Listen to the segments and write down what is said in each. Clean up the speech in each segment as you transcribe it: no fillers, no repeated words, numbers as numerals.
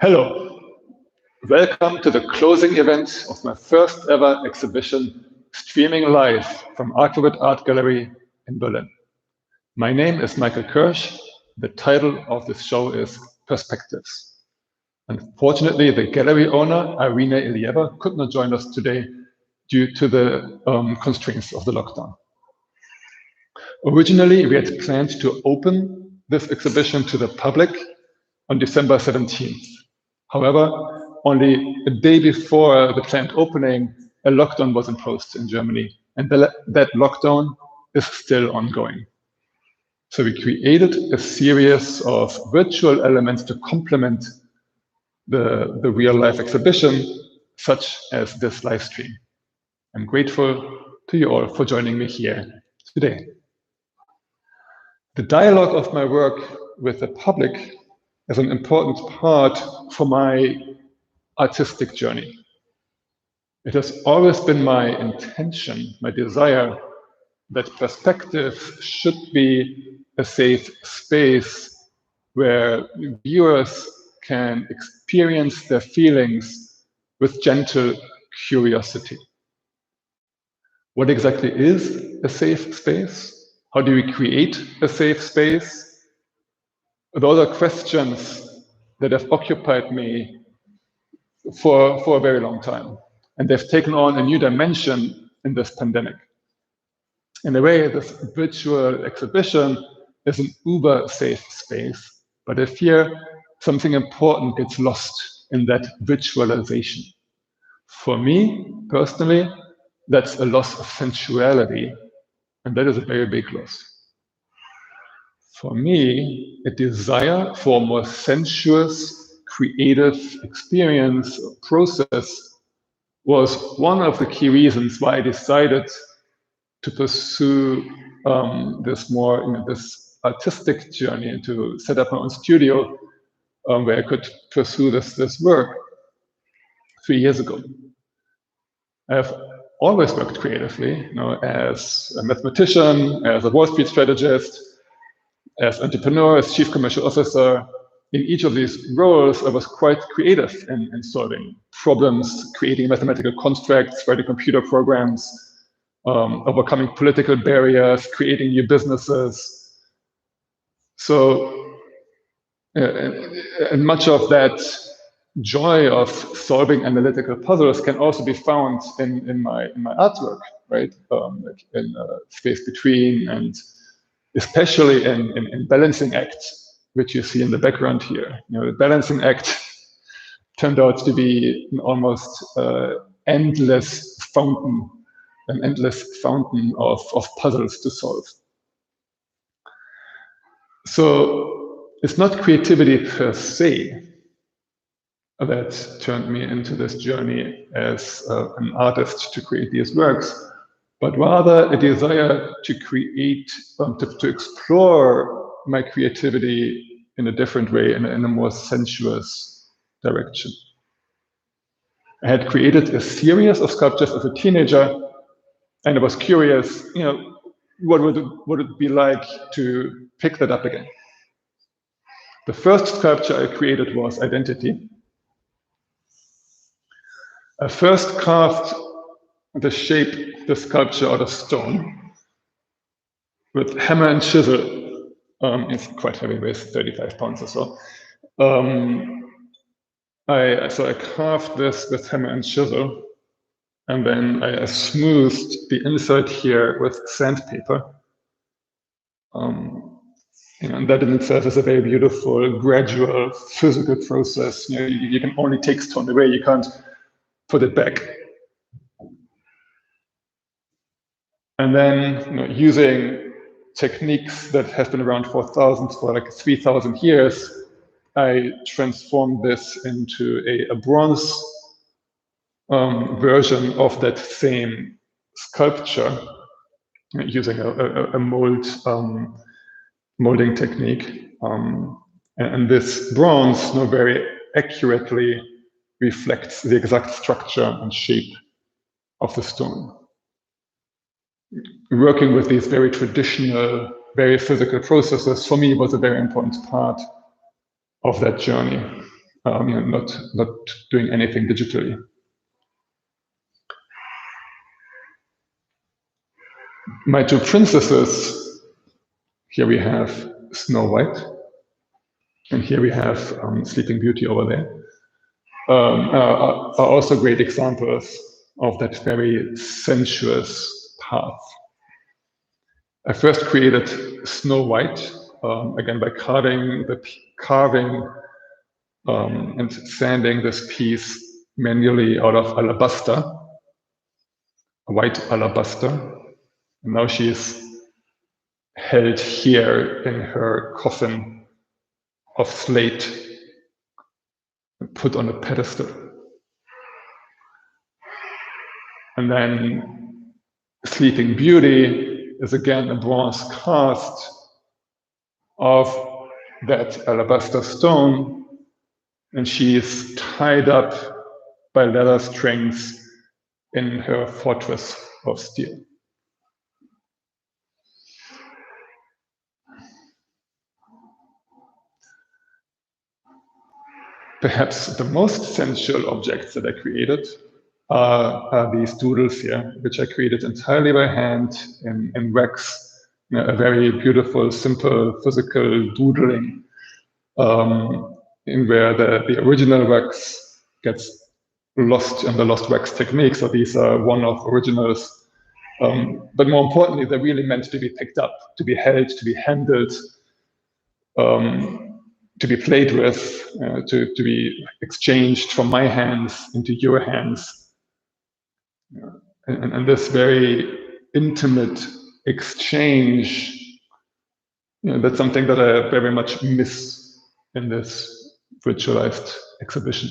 Hello, welcome to the closing event of my first ever exhibition, streaming live from aquabitArt Gallery in Berlin. My name is Michael Kirsch. The title of this show is Perspectives. Unfortunately, the gallery owner, Irina Ilieva, could not join us today due to the constraints of the lockdown. Originally, we had planned to open this exhibition to the public on December 17th. However, only a day before the planned opening, a lockdown was imposed in Germany, and that lockdown is still ongoing. So we created a series of virtual elements to complement the real-life exhibition, such as this live stream. I'm grateful to you all for joining me here today. The dialogue of my work with the public is an important part for my artistic journey. It has always been my intention, my desire, that perspective should be a safe space where viewers can experience their feelings with gentle curiosity. What exactly is a safe space? How do we create a safe space? Those are questions that have occupied me for a very long time. And they've taken on a new dimension in this pandemic. In a way, this virtual exhibition is an uber safe space, but I fear something important gets lost in that virtualization. For me, personally, that's a loss of sensuality, and that is a very big loss. For me, a desire for a more sensuous, creative experience or process was one of the key reasons why I decided to pursue this artistic journey and to set up my own studio where I could pursue this work 3 years ago. I have always worked creatively, as a mathematician, as a Wall Street strategist, as entrepreneur, as chief commercial officer. In each of these roles, I was quite creative in solving problems, creating mathematical constructs, writing computer programs, overcoming political barriers, creating new businesses. So, and much of that joy of solving analytical puzzles can also be found in my artwork, right? Like in Space Between, and especially in balancing acts, which you see in the background here. The balancing act turned out to be an almost endless fountain of puzzles to solve. So it's not creativity per se that turned me into this journey as an artist to create these works, but rather a desire to create, to explore my creativity in a different way, in a more sensuous direction. I had created a series of sculptures as a teenager, and I was curious, what would it be like to pick that up again? The first sculpture I created was Identity. I first carved the sculpture out of stone with hammer and chisel. It's quite heavy, weighs 35 pounds or so. So I carved this with hammer and chisel, and then I smoothed the inside here with sandpaper. And that in itself is a very beautiful, gradual, physical process. You can only take stone away, you can't put it back. And then, using techniques that have been around for like 3,000 years, I transformed this into a bronze version of that same sculpture using a molding technique. And this bronze very accurately reflects the exact structure and shape of the stone. Working with these very traditional, very physical processes, for me, was a very important part of that journey. not doing anything digitally. My two princesses, here we have Snow White, and here we have Sleeping Beauty over there, are also great examples of that very sensuous path. I first created Snow White, again by carving and sanding this piece manually out of alabaster, white alabaster. And now she's held here in her coffin of slate and put on a pedestal. And then Sleeping Beauty is again a bronze cast of that alabaster stone, and she is tied up by leather strings in her fortress of steel. Perhaps the most sensual objects that I created are these doodles here, which I created entirely by hand in wax. A very beautiful, simple, physical doodling, in where the original wax gets lost in the lost wax technique. So these are one-off originals. But more importantly, they're really meant to be picked up, to be held, to be handled, to be played with, to be exchanged from my hands into your hands. And this very intimate exchange, that's something that I very much miss in this virtualized exhibition.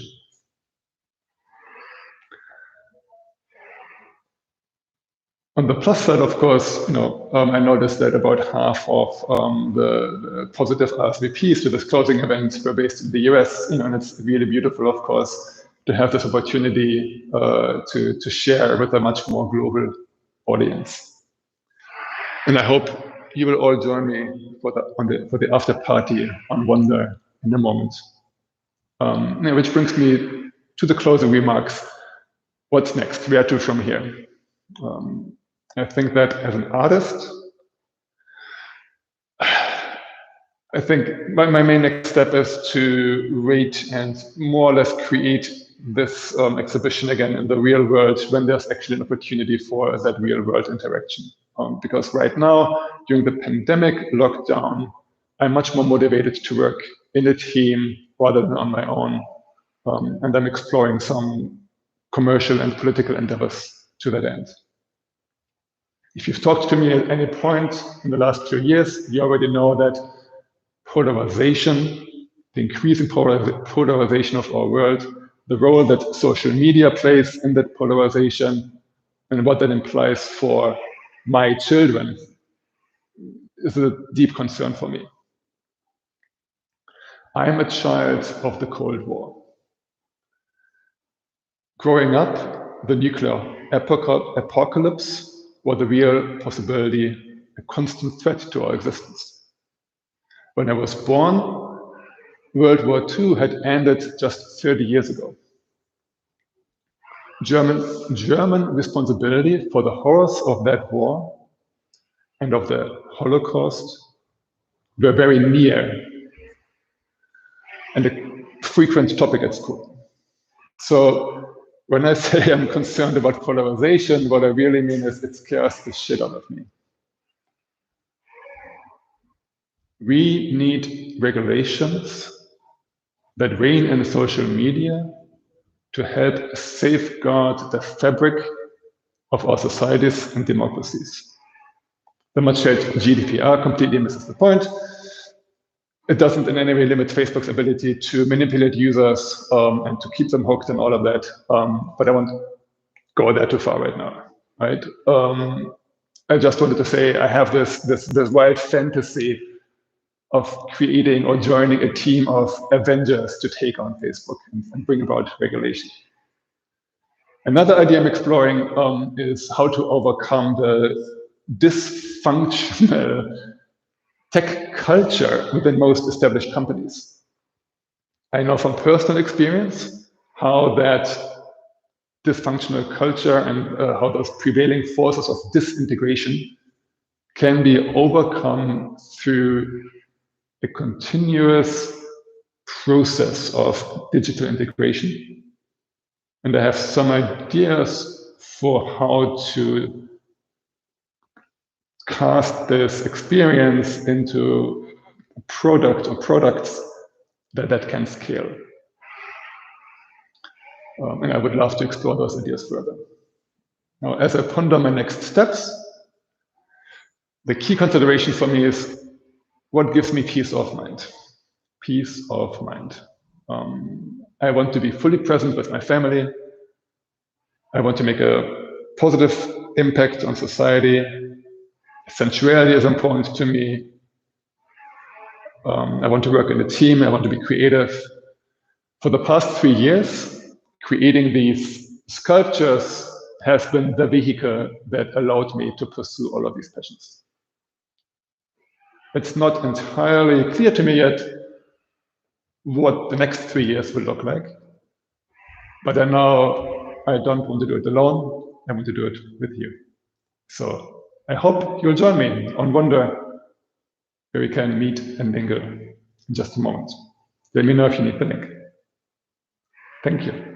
On the plus side, of course, I noticed that about half of the positive RSVPs to this closing event were based in the US, and it's really beautiful, of course, to have this opportunity to share with a much more global audience. And I hope you will all join me for the after party on Wonder in a moment. Which brings me to the closing remarks. What's next? Where to from here? I think that as an artist, I think my main next step is to rate and more or less create this exhibition again in the real world when there's actually an opportunity for that real world interaction. Because right now, during the pandemic lockdown, I'm much more motivated to work in a team rather than on my own. And I'm exploring some commercial and political endeavors to that end. If you've talked to me at any point in the last few years, you already know that polarization, the increasing polarization of our world, the role that social media plays in that polarization, and what that implies for my children is a deep concern for me. I'm a child of the Cold War. Growing up, the nuclear apocalypse was a real possibility, a constant threat to our existence. When I was born, World War II had ended just 30 years ago. German responsibility for the horrors of that war and of the Holocaust were very near and a frequent topic at school. So when I say I'm concerned about polarization, what I really mean is it scares the shit out of me. We need regulations that rein in social media to help safeguard the fabric of our societies and democracies. The much-said GDPR completely misses the point. It doesn't in any way limit Facebook's ability to manipulate users and to keep them hooked and all of that. But I won't go there too far right now, right? I just wanted to say I have this wild fantasy of creating or joining a team of Avengers to take on Facebook and bring about regulation. Another idea I'm exploring is how to overcome the dysfunctional tech culture within most established companies. I know from personal experience how that dysfunctional culture and how those prevailing forces of disintegration can be overcome through a continuous process of digital integration. And I have some ideas for how to cast this experience into a product or products that can scale. And I would love to explore those ideas further. Now, as I ponder my next steps, the key consideration for me is what gives me peace of mind. Peace of mind. I want to be fully present with my family. I want to make a positive impact on society. Sensuality is important to me. I want to work in a team. I want to be creative. For the past 3 years, creating these sculptures has been the vehicle that allowed me to pursue all of these passions. It's not entirely clear to me yet what the next 3 years will look like, but I know I don't want to do it alone. I want to do it with you. So I hope you'll join me on Wonder, where we can meet and mingle in just a moment. Let me know if you need the link. Thank you.